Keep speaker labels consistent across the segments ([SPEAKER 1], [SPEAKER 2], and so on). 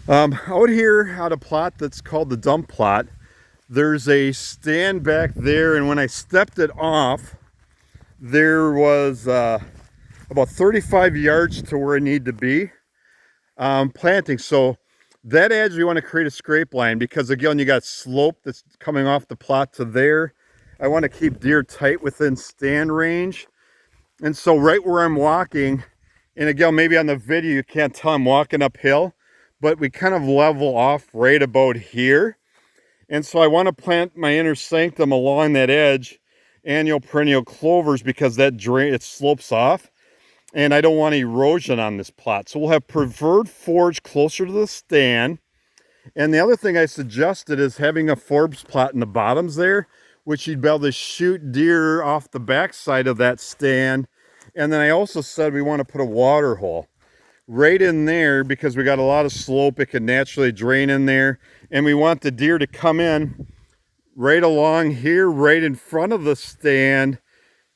[SPEAKER 1] Out here on a plot that's called the dump plot, there's a stand back there, and when I stepped it off, there was about 35 yards to where I need to be planting. So that edge, we want to create a scrape line because again, you got slope that's coming off the plot to there. I want to keep deer tight within stand range. And so right where I'm walking, and again, maybe on the video you can't tell I'm walking uphill, but we kind of level off right about here. And so I want to plant my inner sanctum along that edge, annual perennial clovers, because that it slopes off and I don't want erosion on this plot. So we'll have preferred forage closer to the stand. And the other thing I suggested is having a Forbs plot in the bottoms there, which you'd be able to shoot deer off the backside of that stand. And then I also said we want to put a water hole right in there because we got a lot of slope. It can naturally drain in there. And we want the deer to come in right along here, right in front of the stand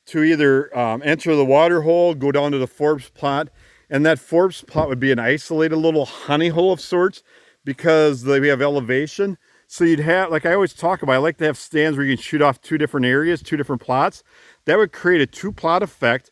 [SPEAKER 1] to either enter the water hole, go down to the Forbs plot. And that Forbs plot would be an isolated little honey hole of sorts because we have elevation. So you'd have, like I always talk about, I like to have stands where you can shoot off two different areas, two different plots. That would create a two plot effect.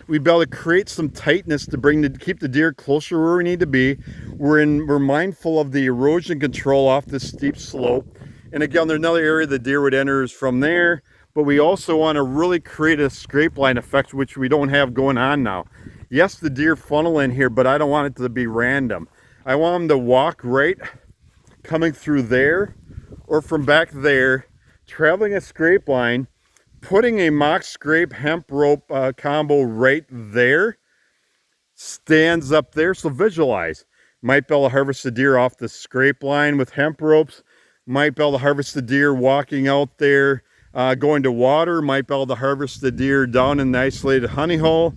[SPEAKER 1] We'd be able to create some tightness to keep the deer closer where we need to be. We're mindful of the erosion control off this steep slope. And again, there's another area the deer would enter is from there, but we also want to really create a scrape line effect, which we don't have going on now. Yes, the deer funnel in here, but I don't want it to be random. I want them to walk right coming through there or from back there, traveling a scrape line, putting a mock scrape hemp rope combo right there, stands up there. So visualize. Might be able to harvest the deer off the scrape line with hemp ropes. Might be able to harvest the deer walking out there, going to water. Might be able to harvest the deer down in the isolated honey hole.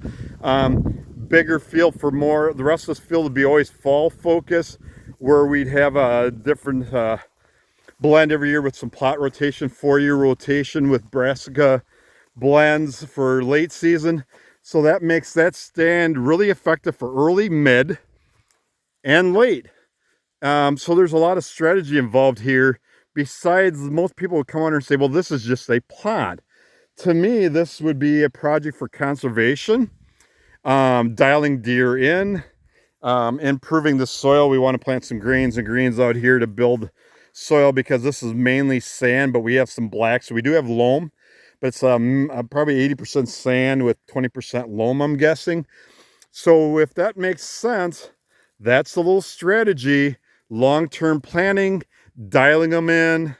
[SPEAKER 1] Bigger field for more. The rest of this field would be always fall focus, where we'd have a different blend every year with some plot rotation, 4-year rotation with brassica blends for late season. So that makes that stand really effective for early, mid, and late. So there's a lot of strategy involved here. Besides, most people would come on and say, well, this is just a plot. To me, this would be a project for conservation, dialing deer in, improving the soil. We want to plant some greens and greens out here to build soil because this is mainly sand, but we have some black. So we do have loam, but it's probably 80% sand with 20% loam, I'm guessing. So if that makes sense, that's a little strategy, long-term planning, dialing them in.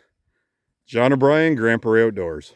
[SPEAKER 1] John O'Brien, Grand Prairie Outdoors.